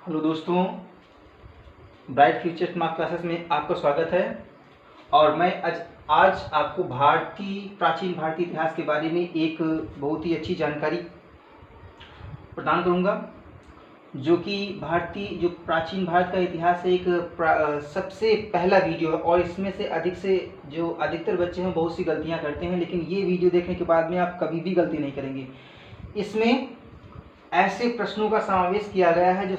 Hello दोस्तों, bright future smart classes में आपका स्वागत है। और मैं आज आपको प्राचीन भारतीय इतिहास के बारे में एक बहुत ही अच्छी जानकारी प्रदान करूंगा, जो कि जो प्राचीन भारत का इतिहास है। सबसे पहला वीडियो है और इसमें से जो अधिकतर बच्चे हैं बहुत सी गलतियां करते हैं, लेकिन ये वीडियो देखने के बाद में आप कभी भी गलती नहीं करेंगे। इसमें ऐसे प्रश्नों का समावेश किया गया है जो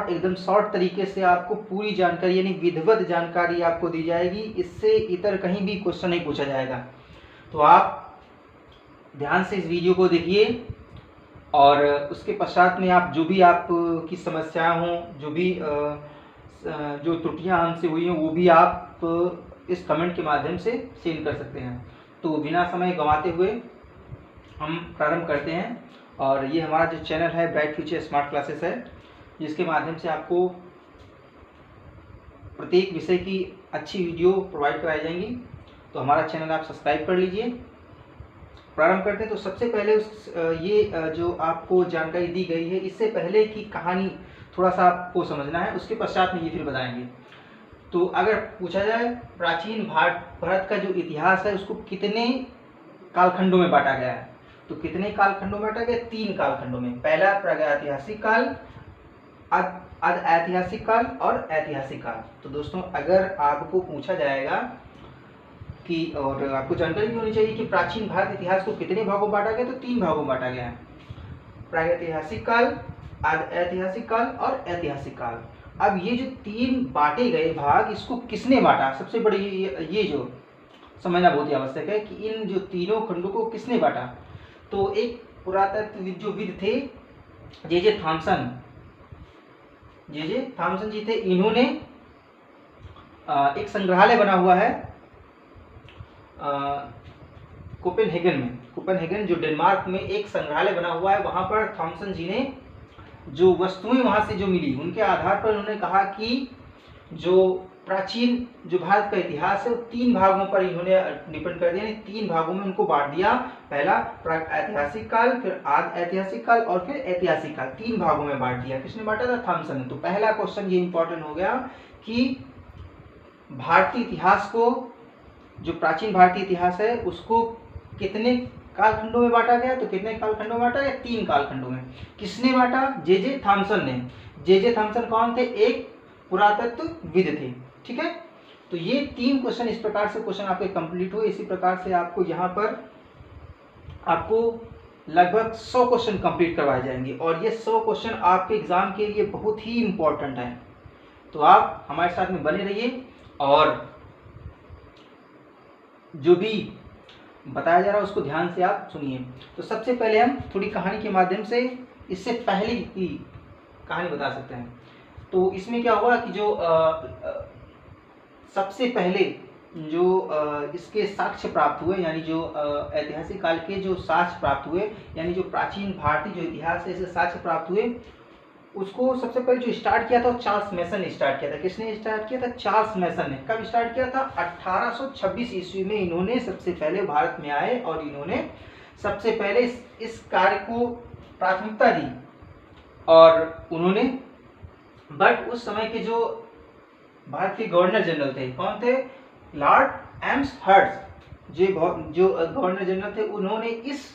एकदम शॉर्ट तरीके से आपको पूरी जानकारी यानी विधिवत जानकारी आपको दी जाएगी। इससे इतर कहीं भी क्वेश्चन नहीं पूछा जाएगा। तो आप ध्यान से इस वीडियो को देखिए और उसके पश्चात में आप जो भी आपकी समस्याएं हों, जो त्रुटियां हमसे हुई हैं, वो भी आप इस कमेंट के माध्यम से सेंड कर सकते हैं। तो बिना समय गंवाते हुए हम प्रारंभ करते हैं। और ये हमारा जो चैनल है ब्राइट फ्यूचर स्मार्ट क्लासेस है, जिसके माध्यम से आपको प्रत्येक विषय की अच्छी वीडियो प्रोवाइड कराई जाएंगी। तो हमारा चैनल आप सब्सक्राइब कर लीजिए। प्रारंभ करते हैं। तो सबसे पहले जो आपको जानकारी दी गई है, इससे पहले की कहानी थोड़ा सा आपको समझना है, उसके पश्चात में ये फिर बताएंगे। तो अगर पूछा जाए प्राचीन भारत का जो इतिहास है उसको कितने कालखंडों में बांटा गया है, तो कितने कालखंडों में बांटा गया? 3 कालखंडों में। पहला प्रागैतिहासिक काल, ऐतिहासिक काल और ऐतिहासिक काल। तो दोस्तों, अगर आपको पूछा जाएगा कि और आपको जानकारी भी होनी चाहिए कि प्राचीन भारत इतिहास को कितने भागों में बांटा गया, तो 3 भागों में बांटा गया है। प्रागैतिहासिक काल, ऐतिहासिक काल और ऐतिहासिक काल। अब ये जो 3 बांटे गए भाग, इसको किसने बांटा? सबसे बड़ी ये जो समझना बहुत ही आवश्यक है कि इन जो तीनों खंडों को किसने बांटा। तो एक पुरातत्वविद जो विद थे, जे थॉमसन जी थे। इन्होंने एक संग्रहालय बना हुआ है कोपेनहेगन जो डेनमार्क में एक संग्रहालय बना हुआ है। वहां पर थॉमसन जी ने जो वस्तुएं वहां से जो मिली, उनके आधार पर उन्होंने कहा कि जो प्राचीन जो भारत का इतिहास है वो 3 भागों पर इन्होंने डिपेंड कर दिया, 3 भागों में उनको बांट दिया। पहला प्रागैतिहासिक काल, फिर ऐतिहासिक काल और फिर ऐतिहासिक काल। 3 भागों में बांट दिया। किसने बांटा था? थॉमसन ने। तो पहला क्वेश्चन ये इंपॉर्टेंट हो गया कि भारतीय इतिहास को, जो प्राचीन भारतीय इतिहास है, उसको कितने कालखंडों में बांटा गया? तो कितने कालखंडों में बांटा गया? 3 कालखंडों में। किसने बांटा? जे थॉमसन ने। जे थॉमसन कौन थे? एक पुरातत्वविद थे। ठीक है। तो ये 3 क्वेश्चन इस प्रकार से क्वेश्चन आपके कंप्लीट हुए। इसी प्रकार से आपको यहाँ पर लगभग 100 क्वेश्चन कंप्लीट करवाए जाएंगे और ये 100 क्वेश्चन आपके एग्जाम के लिए बहुत ही इंपॉर्टेंट है। तो आप हमारे साथ में बने रहिए और जो भी बताया जा रहा है उसको ध्यान से आप सुनिए। तो सबसे पहले हम थोड़ी कहानी के माध्यम से इससे पहले की कहानी बता सकते हैं। तो इसमें क्या हुआ कि जो सबसे पहले जो इसके साक्ष्य प्राप्त हुए, यानी जो ऐतिहासिक काल के जो साक्ष्य प्राप्त हुए, यानी जो प्राचीन भारतीय जो इतिहास है, इससे साक्ष्य प्राप्त हुए, उसको सबसे पहले जो स्टार्ट किया था चार्ल्स मैसन ने स्टार्ट किया था। किसने स्टार्ट किया था? चार्ल्स मैसन ने। कब स्टार्ट किया था? 1826 ईस्वी में इन्होंने सबसे पहले भारत में आए और इन्होंने सबसे पहले इस कार्य को प्राथमिकता दी। और उन्होंने बट उस समय के जो भारत के गवर्नर जनरल थे, कौन थे? लॉर्ड एम्सहर्स्ट। जो गवर्नर जनरल थे, उन्होंने इस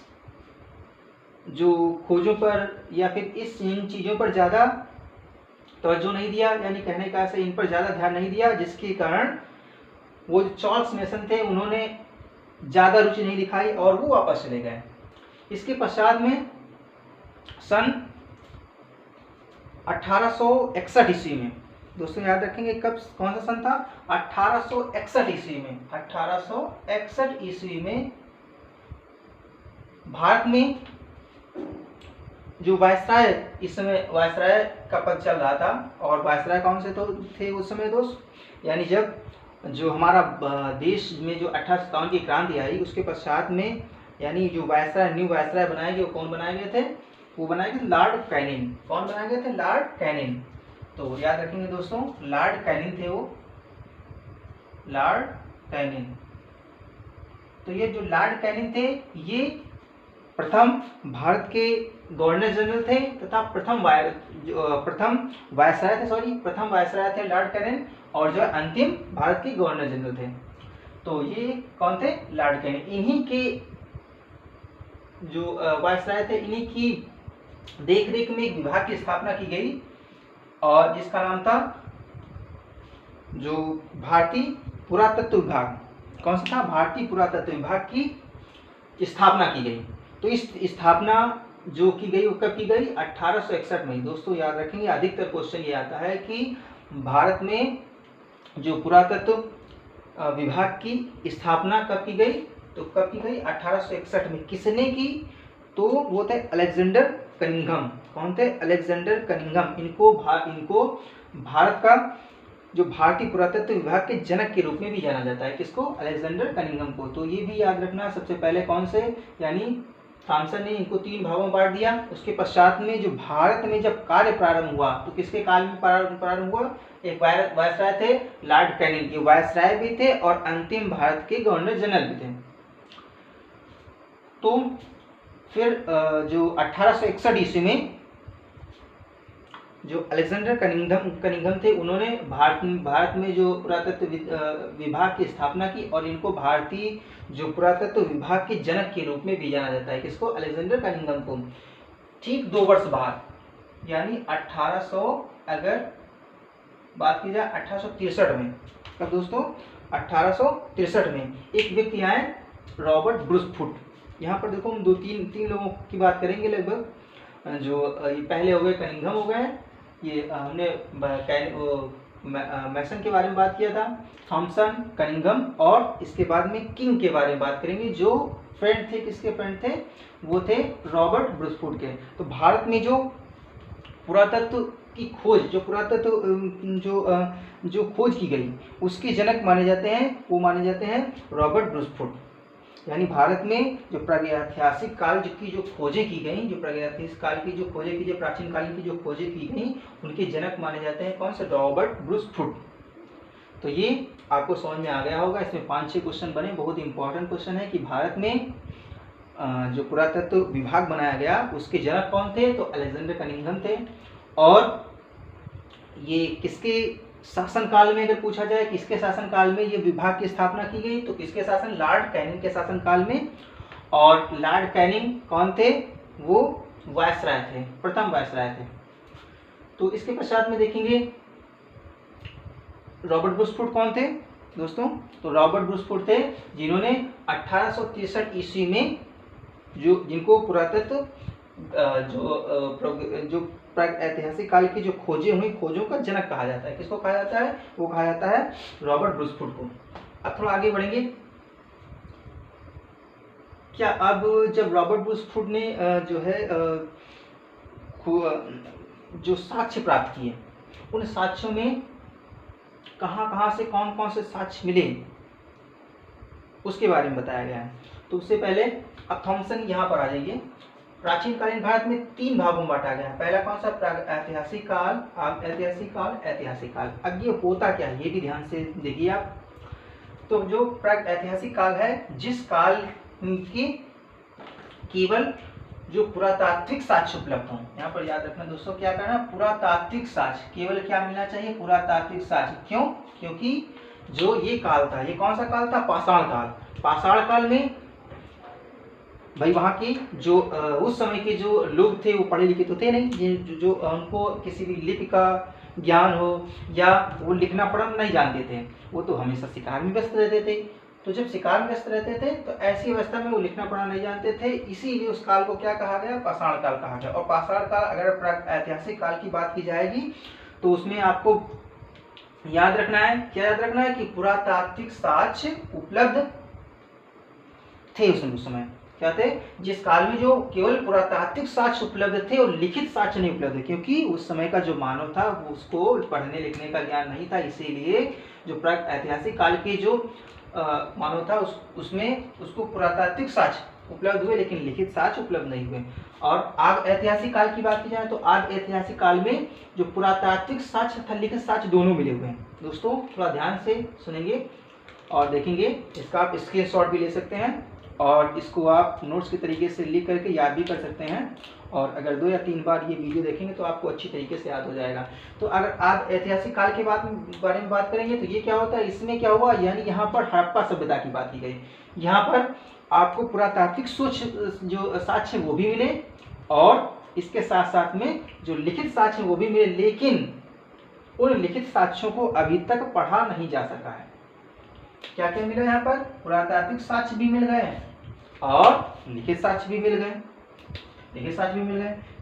जो खोजों पर या फिर इन चीजों पर ज्यादा तवज्जो नहीं दिया, यानी कहने का ऐसे इन पर ज्यादा ध्यान नहीं दिया, जिसके कारण वो जो चार्ल्स मैसन थे उन्होंने ज्यादा रुचि नहीं दिखाई और वो वापस चले गए। इसके पश्चात में सन 1861 ईस्वी में, दोस्तों याद रखेंगे कब, कौन सा सन था? 1861 ईस्वी में। 1861 ईस्वी में भारत में जो वायसराय, इस समय वायसराय का पद चल रहा था। और वायसराय कौन से तो थे उस समय दोस्त? यानी जब जो हमारा देश में जो 1857 की क्रांति आई, उसके पश्चात में यानी जो वायसराय, न्यू वायसराय बनाए गए, वो कौन बनाए गए थे? वो बनाए गए लॉर्ड कैनिंग। कौन बनाए गए थे? Lord Canning. तो याद रखेंगे दोस्तों, लॉर्ड कैनिंग थे वो, लॉर्ड कैनिंग। तो ये जो लॉर्ड कैनिंग थे, ये प्रथम भारत के गवर्नर जनरल थे तथा प्रथम वायसराय थे लॉर्ड कैनिंग, और जो अंतिम भारत के गवर्नर जनरल थे तो ये कौन थे? Lord Canning. इन्हीं के जो वायसराय थे, इन्हीं की देखरेख में एक विभाग की स्थापना की गई और जिसका नाम था जो भारतीय पुरातत्व विभाग। कौन सा था? भारतीय पुरातत्व विभाग की स्थापना की गई। तो इस स्थापना जो की गई वो कब की गई? 1861 में। दोस्तों याद रखेंगे, अधिकतर क्वेश्चन ये आता है कि भारत में जो पुरातत्व विभाग की स्थापना कब की गई? तो कब की गई? 1861 में। किसने की? तो वो थे अलेक्जेंडर कनिंघम। कौन थे? Alexander Cunningham. इनको भारत का जो भारतीय पुरातत्व विभाग के जनक के रूप में भी जाना जाता है। किसको? अलेक्जेंडर कनिंघम को। तो ये भी याद रखना। सबसे पहले कौन से, यानी थॉमसन ने इनको 3 भागों में बांट दिया। उसके पश्चात में जो भारत में जब कार्य प्रारंभ हुआ तो किसके काल में प्रारंभ हुआ? एक वायसराय थे लॉर्ड कैनिंग के, वायसराय भी थे और अंतिम भारत के गवर्नर जनरल भी थे। तो फिर जो 1861 ईस्वी में जो अलेक्जेंडर कनिंघम थे, उन्होंने भारत में जो पुरातत्व विभाग की स्थापना की और इनको भारतीय जो पुरातत्व विभाग के जनक के रूप में भी जाना जाता है। किसको? अलेक्जेंडर कनिंघम को। ठीक 2 वर्ष बाद, यानी 1800, अगर बात की जाए 1863 में, कब दोस्तों? 1863 में एक व्यक्ति आए, रॉबर्ट ब्रूस फुट। यहाँ पर देखो हम तीन लोगों की बात करेंगे लगभग। जो पहले हो गए कनिंघम हो गए, ये हमने मैसन के बारे में बात किया था, थॉमसन, कनिंघम, और इसके बाद में किंग के बारे में बात करेंगे जो फ्रेंड थे। किसके फ्रेंड थे? वो थे रॉबर्ट ब्रूस फुट के। तो भारत में जो पुरातत्व की खोज, जो पुरातत्व जो खोज की गई उसके जनक माने जाते हैं, वो माने जाते हैं रॉबर्ट ब्रूस फुट। यानी भारत में जो प्रागैतिहासिक काल की जो खोजें की गई, जो प्रागैतिहासिक काल की जो खोजें की, जो प्राचीन कालीन की जो खोजें की गई, उनके जनक माने जाते हैं कौन से? Robert Bruce foot. तो ये आपको समझ में आ गया होगा। इसमें 5-6 क्वेश्चन बने, बहुत इंपॉर्टेंट क्वेश्चन है कि भारत में जो पुरातत्व विभाग बनाया गया उसके जनक कौन थे? तो अलेक्जेंडर कनिंघम थे। और ये किसके शासनकाल में, अगर पूछा जाए किसके शासनकाल में ये विभाग की स्थापना की गई, तो किसके शासन? लॉर्ड कैनिंग के शासनकाल में। और लॉर्ड कैनिंग कौन थे? वो वायसराय थे, प्रथम वायसराय थे। तो इसके पश्चात में देखेंगे रॉबर्ट ब्रूस फुट कौन थे दोस्तों? तो रॉबर्ट ब्रूस फुट थे जिन्होंने 1863 ईस्वी में जिनको पुरातत्व जो ऐतिहासिक काल की जो खोजें हुई, खोजों का जनक कहा जाता है। किसको कहा जाता है? वो कहा जाता है रॉबर्ट ब्रूस फुट को। अब थोड़ा आगे बढ़ेंगे। क्या अब जब रॉबर्ट ब्रूस फुट ने जो है जो साक्ष्य प्राप्त किए, उन साक्ष्यों में कहाँ से कौन से साक्ष्य मिले उसके बारे में बताया गया है। तो उससे पहले अब थॉमसन यहाँ पर आ जाइए। प्राचीन कालीन भारत में 3 भागों में बांटा गया है। पहला कौन सा? ऐतिहासिक काल, ऐतिहासिक काल। अब ये होता क्या है ये भी ध्यान से देखिए आप। तो जो प्राग ऐतिहासिक काल है, जिस काल की केवल जो पुरातात्विक साक्ष्य उपलब्ध हों। यहाँ पर याद रखना दोस्तों, क्या करना? पुरातात्विक साक्ष्य। केवल क्या मिलना चाहिए? पुरातात्विक साक्ष्य। क्यों? क्योंकि जो ये काल था, ये कौन सा काल था? पाषाण काल। पाषाण काल में भाई वहाँ की जो उस समय के जो लोग थे वो पढ़े लिखे तो थे नहीं, जो उनको किसी भी लिपि का ज्ञान हो या वो लिखना पढ़ना नहीं जानते थे, वो तो हमेशा शिकार में व्यस्त रहते थे। तो जब शिकार में व्यस्त रहते थे तो ऐसी अवस्था में वो लिखना पढ़ना नहीं जानते थे, इसीलिए उस काल को क्या कहा गया? पाषाण काल कहा गया। और पाषाण काल अगर ऐतिहासिक काल की बात की जाएगी तो उसमें आपको याद रखना है, क्या याद रखना है? कि पुरातात्विक साक्ष्य उपलब्ध थे उस समय। क्या थे? जिस काल में जो केवल पुरातात्विक साक्ष्य उपलब्ध थे और लिखित साक्ष्य नहीं उपलब्ध थे, क्योंकि उस समय का जो मानव था वो उसको पढ़ने लिखने का ज्ञान नहीं था, इसीलिए जो प्राग ऐतिहासिक काल के जो मानव था उसमें उसको पुरातात्विक साक्ष्य उपलब्ध हुए लेकिन लिखित साक्ष्य उपलब्ध नहीं हुए। और आग ऐतिहासिक काल की बात की जाए तो आग ऐतिहासिक काल में जो पुरातात्विक साक्ष्य तथा लिखित साक्ष्य दोनों मिले हुए हैं। दोस्तों थोड़ा ध्यान से सुनेंगे और देखेंगे, इसका आप स्क्रीनशॉट भी ले सकते हैं और इसको आप नोट्स के तरीके से लिख करके याद भी कर सकते हैं। और अगर 2 या 3 बार ये वीडियो देखेंगे तो आपको अच्छी तरीके से याद हो जाएगा। तो अगर आप ऐतिहासिक काल के बारे में बात करेंगे तो ये क्या होता है, इसमें क्या हुआ, यानी यहाँ पर हड़प्पा सभ्यता की बात की गई। यहाँ पर आपको पुरातात्विक जो साक्ष्य वो भी मिले और इसके साथ साथ में जो लिखित साक्ष्य वो भी मिले, लेकिन उन लिखित साक्ष्यों को अभी तक पढ़ा नहीं जा सका है। क्या क्या मिला यहाँ पर, पुरातात्विक साक्ष्य भी मिल गए और लिखित साक्ष्य भी मिल गए,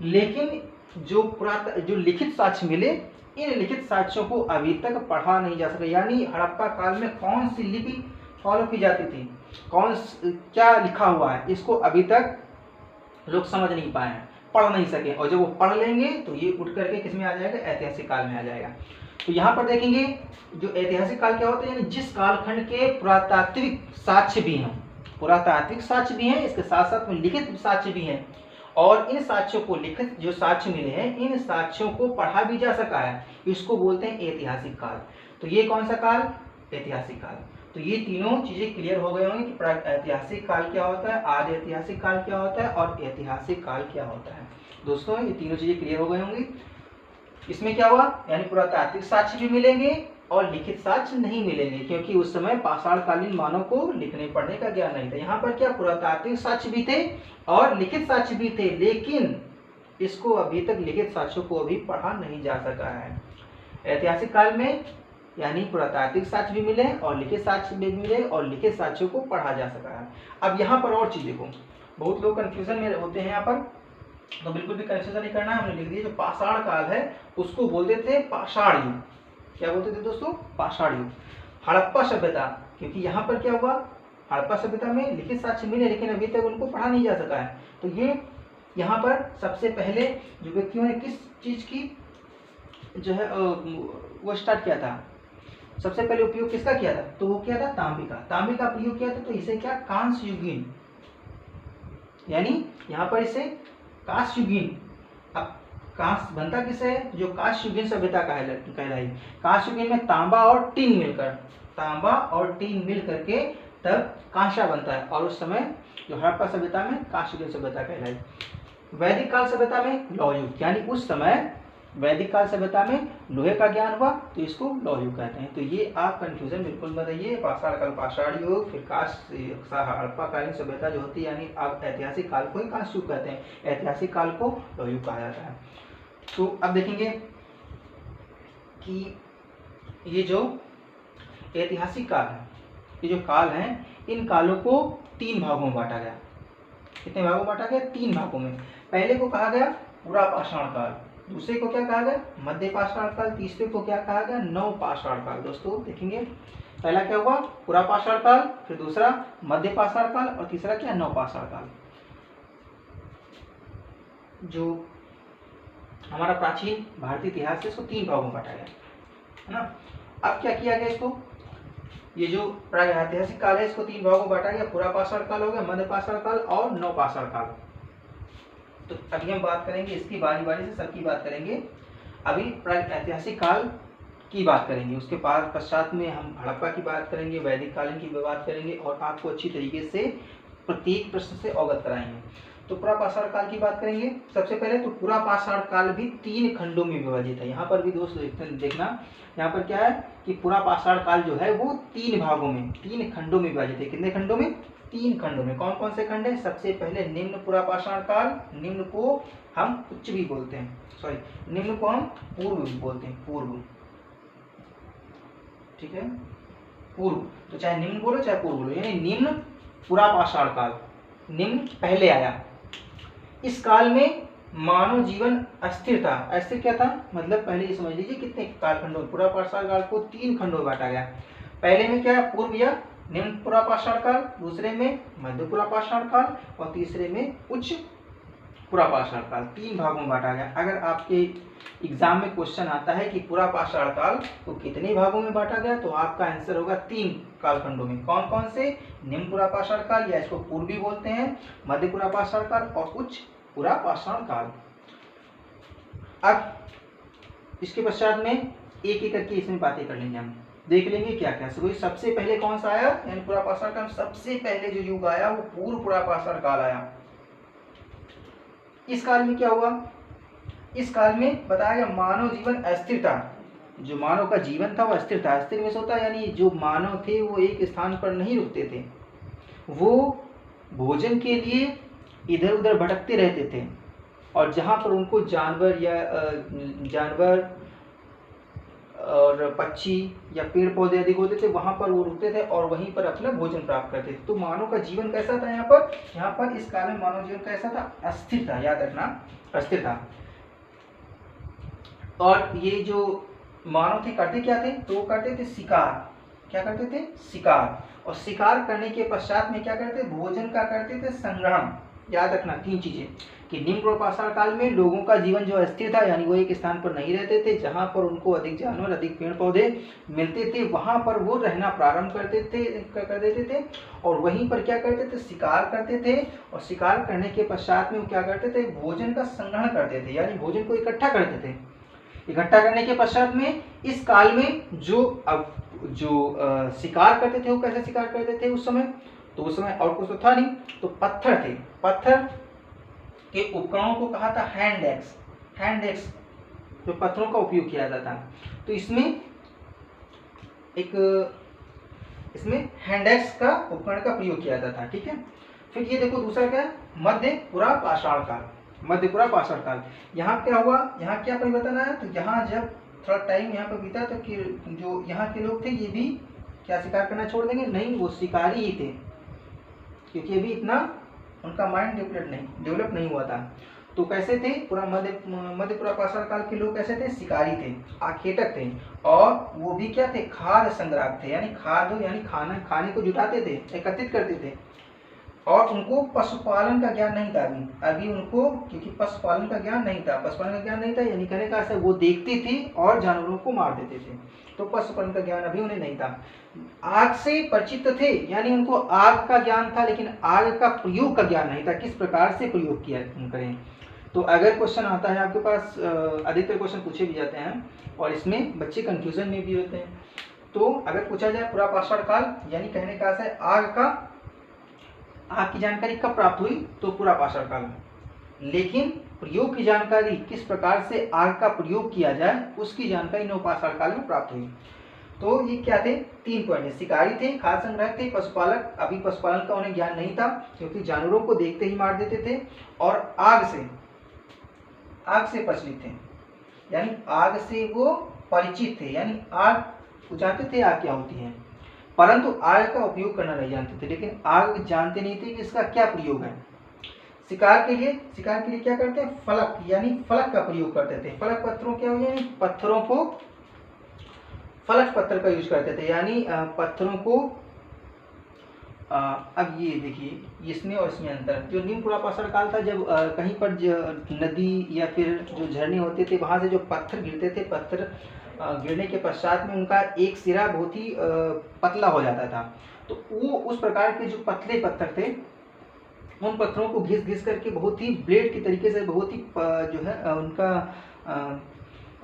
लेकिन जो लिखित साक्ष्य मिले, इन लिखित साक्ष्यों को अभी तक पढ़ा नहीं जा सका। यानी हड़प्पा काल में कौन सी लिपि फॉलो की जाती थी, क्या लिखा हुआ है, इसको अभी तक लोग समझ नहीं पाए हैं, पढ़ नहीं सके। और जब वो पढ़ लेंगे तो ये उठ करके किस में आ जाएगा, ऐतिहासिक काल में आ जाएगा। तो यहाँ पर देखेंगे जो ऐतिहासिक काल क्या होता है, यानी जिस कालखंड के पुरातात्विक साक्ष्य भी हैं, इसके साथ साथ में लिखित साक्ष्य भी हैं, और इन साक्ष्यों को लिखित जो साक्ष्य मिले हैं, इन साक्ष्यों को पढ़ा भी जा सका है, इसको बोलते हैं ऐतिहासिक काल। तो ये कौन सा काल, ऐतिहासिक काल। तो ये तीनों चीजें क्लियर हो गए होंगे कि ऐतिहासिक काल क्या होता है, आदि ऐतिहासिक काल क्या होता है और ऐतिहासिक काल क्या होता है। दोस्तों ये तीनों चीजें क्लियर हो गई होंगी। इसमें क्या हुआ, यानी पुरातात्विक साक्ष्य भी मिलेंगे और लिखित साक्ष्य नहीं मिलेंगे, क्योंकि उस समय पाषाणकालीन मानव को लिखने पढ़ने का ज्ञान नहीं था। यहाँ पर क्या, पुरातात्विक साक्ष्य भी थे और लिखित साक्ष्य भी थे, लेकिन इसको अभी तक लिखित साक्ष्यों को अभी पढ़ा नहीं जा सका है। ऐतिहासिक काल में यानी पुरातात्विक साक्ष्य भी मिले और लिखित साक्ष्य भी मिले और लिखित साक्ष्यों को पढ़ा जा सका है। अब यहाँ पर और चीज देखो, बहुत लोग कंफ्यूजन में होते हैं यहाँ पर, तो बिल्कुल भी कंफ्यूजन नहीं करना है। हमने लिख दिया जो पाषाण काल है उसको बोलते थे पाषाण युग। क्या बोलते थे दोस्तों, पाषाण युग। हड़प्पा सभ्यता, क्योंकि यहाँ पर क्या हुआ, हड़प्पा सभ्यता में लिखित साक्ष्य मिले लेकिन अभी तक उनको पढ़ा नहीं जा सका है। तो ये यहाँ पर सबसे पहले जो व्यक्तियों ने किस चीज की जो है वो स्टार्ट किया था, सबसे पहले उपयोग किसका किया था, तो वो क्या था, तांबे का प्रयोग किया था। तो इसे क्या, कांस्य युगीन, यानी यहाँ पर इसे कांस्य युगीन। अब कांस्य बनता किसे है, जो कांस्य युगीन सभ्यता कहलाई। कांस्य युगीन में तांबा और टीन मिल करके तब कांसा बनता है, और उस समय जो हड़प्पा सभ्यता में कांस्य युगीन सभ्यता कहलाई। वैदिक काल सभ्यता में लौह युग, यानी उस समय वैदिक काल सभ्यता में लोहे का ज्ञान हुआ तो इसको लौह युग कहते हैं। तो ये आप कंफ्यूजन बिल्कुल मत रहिए, पाषाण काल पाषाण युग, फिर हड़प्पाकालीन सभ्यता जो होती है, यानी आप ऐतिहासिक काल को ही कांस्य युग कहते हैं, ऐतिहासिक काल को लौह युग कहा जाता है। तो अब देखेंगे कि ये जो ऐतिहासिक काल है, ये जो काल है, इन कालों को 3 भागों में बांटा गया। कितने भागों में बांटा गया, 3 भागों में। पहले को कहा गया पुरापाषाण काल, दूसरे को क्या कहा गया, मध्य पाषाण काल, तीसरे को क्या कहा गया, नवपाषाण काल। दोस्तों देखेंगे पहला क्या हुआ, पुरापाषाण काल, फिर दूसरा मध्य पाषाण काल और तीसरा क्या, नवपाषाण काल। जो हमारा प्राचीन भारतीय इतिहास है इसको 3 भागों में बांटा गया है ना। अब क्या किया गया, इसको ये जो प्रागैतिहासिक काल है इसको 3 भागों में बांटा गया, पुरापाषाण काल हो गया, मध्य पाषाण काल और नवपाषाण काल। तो अभी हम बात करेंगे इसकी बारी बारी से, सबकी बात करेंगे। अभी ऐतिहासिक काल की बात करेंगे, उसके बाद पश्चात में हम हड़प्पा की बात करेंगे, वैदिक कालीन की बात करेंगे और आपको अच्छी तरीके से प्रत्येक प्रश्न से अवगत कराएंगे। तो पुरापाषाण काल की बात करेंगे। सबसे पहले तो पुरापाषाण काल भी 3 खंडों में विभाजित है। यहाँ पर भी दोस्त देखना, यहाँ पर क्या है कि पुरापाषाण काल जो है वो 3 भागों में, 3 खंडों में विभाजित है। कितने खंडों में, 3 खंडों में। कौन कौन से खंड है, सबसे पहले निम्न पुरापाषाण काल, निम्न को हम उच्च भी बोलते हैं, सॉरी निम्न को हम पूर्व भी बोलते हैं, पूर्व, ठीक है, पूर्व। तो चाहे निम्न बोलो चाहे पूर्व बोलो, यानी निम्न पुरापाषाण काल, निम्न पहले आया। इस काल में मानव जीवन अस्थिर था। अस्थिर क्या था, मतलब पहले ये समझ लीजिए कितने कालखंडों, पुरापाषाण काल को 3 खंडों में बांटा गया। पहले में क्या, पूर्व या निम्न पुरापाषाण काल, दूसरे में मध्य पुरापाषाण काल और तीसरे में उच्च पुरापाषाण काल। 3 भागों में बांटा गया। अगर आपके एग्जाम में क्वेश्चन आता है कि पुरापाषाण काल तो कितने भागों में बांटा गया, तो आपका आंसर होगा 3 कालखंडों में। कौन कौन से, निम्न पुरापाषाण काल या इसको पूर्व भी बोलते हैं, मध्य पुरापाषाण काल और उच्च पुरापाषाण काल। अब इसके पश्चात में एक एक करके इसमें बातें कर लेंगे, हम देख लेंगे क्या क्या। सबसे पहले कौन सा आया, यानी पुरापाषाण काल सबसे पहले जो युग आया वो पूर्व पुरापाषाण काल आया। इस काल में क्या हुआ, इस काल में बताया गया मानव जीवन अस्थिर था। जो मानव का जीवन था वो अस्थिर था। अस्थिर में से होता है यानी जो मानव थे वो एक स्थान पर नहीं रुकते थे, वो भोजन के लिए इधर उधर भटकते रहते थे, और जहाँ पर उनको जानवर और पक्षी या पेड़ पौधे अधिक होते थे वहाँ पर वो रुकते थे और वहीं पर अपना भोजन प्राप्त करते थे। तो मानव का जीवन कैसा था यहाँ पर इस काल में मानव जीवन कैसा था, अस्थिर था, याद रखना अस्थिर था। और ये जो मानव थे करते क्या थे, तो वो करते थे शिकार। क्या करते थे, शिकार। और शिकार करने के पश्चात में क्या करते, भोजन का करते थे संग्रहण। याद रखना तीन चीजें कि निम्न और पाषाण काल में लोगों का जीवन जो अस्थिर था यानी वो एक स्थान पर नहीं रहते थे, जहाँ पर उनको अधिक जानवर अधिक पेड़ पौधे मिलते थे वहाँ पर वो रहना प्रारंभ कर देते थे और वहीं पर क्या करते थे, शिकार करते थे। और शिकार करने के पश्चात में वो क्या करते थे, भोजन का संग्रहण करते थे यानी भोजन को इकट्ठा करते थे। इकट्ठा करने के पश्चात में इस काल में जो शिकार करते थे वो कैसे शिकार करते थे उस समय, तो उस समय और कुछ तो था नहीं, तो पत्थर थे। पत्थर के उपकरणों को कहा था हैंड एक्स। हैंड एक्स जो पत्थरों का उपयोग किया जाता था, तो इसमें हैंड एक्स का उपकरण का प्रयोग किया जाता था। ठीक है, फिर ये देखो दूसरा क्या है, मध्य पुरा पाषाण काल। मध्य पुरा पाषाण काल, यहाँ क्या हुआ, यहाँ क्या परिवर्तन आया, तो यहाँ जब थोड़ा टाइम यहाँ पर बीता तो जो यहाँ के लोग थे ये भी क्या शिकार करना छोड़ देंगे, नहीं वो शिकारी ही थे, क्योंकि अभी इतना उनका माइंड डेवलप नहीं हुआ था। तो कैसे थे, पूरा मध्य पुरा पाषाण काल के लोग कैसे थे, शिकारी थे, आखेटक थे, और वो भी क्या थे, खाद्य संग्राहक थे, यानी खाद्य यानी खाने को जुटाते थे, एकत्रित करते थे। और उनको पशुपालन का ज्ञान नहीं था अभी उनको, क्योंकि पशुपालन का ज्ञान नहीं था, यानी कहने का ऐसा वो देखते थे और जानवरों को मार देते थे, तो पशुपालन का ज्ञान अभी उन्हें नहीं था। आग से परिचित थे, यानी उनको आग का ज्ञान था, लेकिन आग का प्रयोग का ज्ञान नहीं था, किस प्रकार से प्रयोग किया करें। तो अगर क्वेश्चन आता है आपके पास, अधिकतर क्वेश्चन पूछे भी जाते हैं और इसमें बच्चे कंफ्यूजन में भी होते हैं। तो अगर पूछा जाए पुरा पाषाण काल यानी कहने का है आग की जानकारी कब प्राप्त हुई, तो पुरा पाषाण काल में, लेकिन प्रयोग की जानकारी किस प्रकार से आग का प्रयोग किया जाए उसकी जानकारी नवपाषाण काल में प्राप्त हुई। तो ये क्या थे, 3 पॉइंट, शिकारी थे, खाद्य संग्राहक थे, पशुपालक। अभी पशुपालन का उन्हें ज्ञान नहीं था क्योंकि जानवरों को देखते ही मार देते थे, और आग से प्रचलित थे, यानी आग से वो परिचित थे, यानी आग को जानते थे आग क्या होती है, परंतु आग का उपयोग करना नहीं जानते थे। लेकिन आग जानते नहीं थे कि इसका क्या प्रयोग है। शिकार के लिए क्या करते हैं, फलक यानी फलक का प्रयोग करते थे। फलक पत्थरों क्या हो, यानी पत्थरों को फलक पत्थर का यूज करते थे, यानी पत्थरों को अब ये देखिए इसमें और इसमें अंतर, जो निम्न पुरा पाषाण काल था जब कहीं पर नदी या फिर जो झरने होते थे वहां से जो पत्थर गिरते थे, पत्थर गिरने के पश्चात में उनका एक सिरा बहुत ही पतला हो जाता था, तो वो उस प्रकार के जो पतले पत्थर थे उन पत्थरों को घिस करके बहुत ही ब्लेड के तरीके से बहुत ही जो है उनका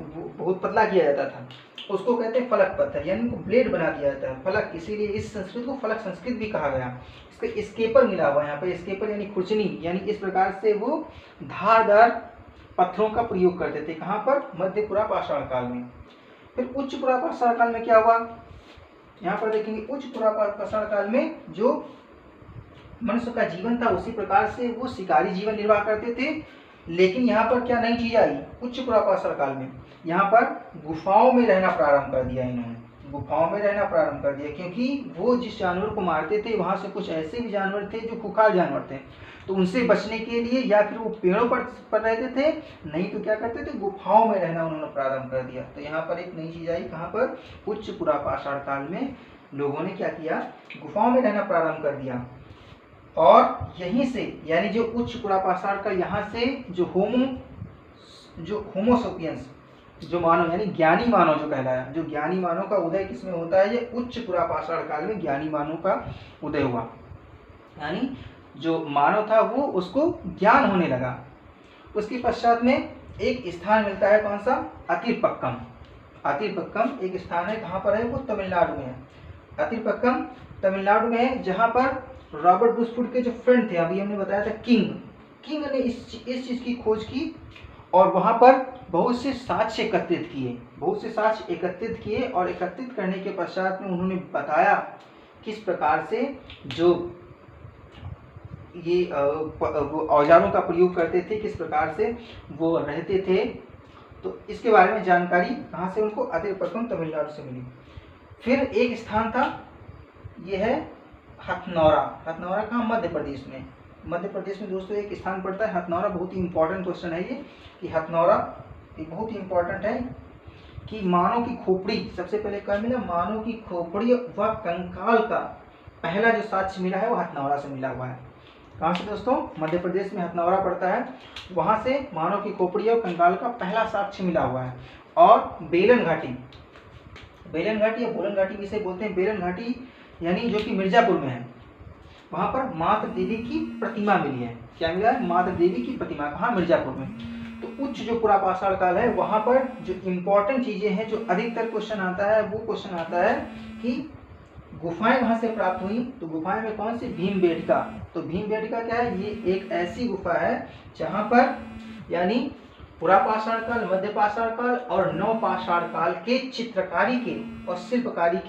बहुत पतला किया जाता था, उसको कहते हैं फलक पत्थर, यानी उनको ब्लेड बना दिया जाता है फलक, इसीलिए इस संस्कृत को फलक संस्कृत भी कहा गया। इसका स्केपर मिला हुआ है यहाँ पे, स्केपर यानी खुरचनी, यानी इस प्रकार से वो धारदार पत्थरों का प्रयोग करते थे। कहाँ पर, मध्य पुरा पाषाण काल में। फिर उच्च पुरा पाषाण काल में क्या हुआ, यहाँ पर देखेंगे उच्च पुरा पाषाण काल में जो मनुष्य का जीवन था उसी प्रकार से वो शिकारी जीवन निर्वाह करते थे। लेकिन यहाँ पर क्या नई चीज आई उच्च पुरा पाषाण काल में, यहाँ पर गुफाओं में रहना प्रारंभ कर दिया इन्होंने, गुफाओं में रहना प्रारंभ कर दिया, क्योंकि वो जिस जानवर को मारते थे वहां से कुछ ऐसे भी जानवर थे जो खुखार जानवर थे, तो उनसे बचने के लिए या फिर वो पेड़ों पर रहते थे, नहीं तो क्या करते थे गुफाओं में रहना उन्होंने प्रारंभ कर दिया। तो यहाँ पर एक नई चीज आई, कहाँ पर, उच्च पुरा पाषाण काल में लोगों ने क्या किया, गुफाओं में रहना प्रारंभ कर दिया। और यहीं से यानी जो उच्च पुरा पाषाण का यहाँ से जो होमोसोपियंस जो मानव यानी ज्ञानी मानव जो कहलाया, जो ज्ञानी मानव का उदय किसमें होता है, ये उच्च पुरा पाषाण काल में ज्ञानी मानव का उदय हुआ, यानी जो मानव था वो उसको ज्ञान होने लगा। उसके पश्चात में एक स्थान मिलता है, कौन सा, अतिरपक्कम। अतिरपक्कम एक स्थान है, कहाँ पर है, वो तमिलनाडु में है। अतिरपक्कम तमिलनाडु में है, जहाँ पर रॉबर्ट ब्रूसफुट के जो फ्रेंड थे, अभी हमने बताया था किंग, किंग ने इस चीज़ की खोज की और वहाँ पर बहुत से साक्ष्य एकत्रित किए और एकत्रित करने के पश्चात में उन्होंने बताया किस प्रकार से जो ये औजारों का प्रयोग करते थे, किस प्रकार से वो रहते थे। तो इसके बारे में जानकारी कहाँ से उनको अतिरपत्तन तमिलनाडु से मिली। फिर एक स्थान था, ये है हथनौरा। हथनौरा कहाँ? मध्य प्रदेश में। मध्य प्रदेश में दोस्तों एक स्थान पड़ता है हथनौरा। बहुत ही इंपॉर्टेंट क्वेश्चन है ये कि हथनौरा ये बहुत ही इंपॉर्टेंट है कि मानव की खोपड़ी, सबसे पहले क्या मिला? मानव की खोपड़ी व कंकाल का पहला जो साक्ष्य मिला है वो हथनौरा से मिला हुआ है। कहाँ से दोस्तों? मध्य प्रदेश में हथनौरा पड़ता है, वहाँ से मानव की खोपड़ी और कंकाल का पहला साक्ष्य मिला हुआ है। और बेलन घाटी या बोलन घाटी भी इसे बोलते हैं, बेलन घाटी यानी जो कि मिर्जापुर में है, वहाँ पर मातृ देवी की प्रतिमा मिली है। क्या मिला है? मातृ देवी की प्रतिमा। कहाँ? मिर्जापुर में। तो उच्च जो पुरापाषाण काल है वहाँ पर जो इम्पोर्टेंट चीजें हैं, जो अधिकतर क्वेश्चन आता है वो क्वेश्चन आता है कि गुफाएं वहां से प्राप्त हुई। तो गुफाएं में कौन सी? भीमबेटका। तो भीमबेटका क्या है? ये एक ऐसी गुफा है जहां पर यानी पुरापाषाण काल, मध्यपाषाण काल और नवपाषाण काल के चित्रकारी के और शिल्पकारी के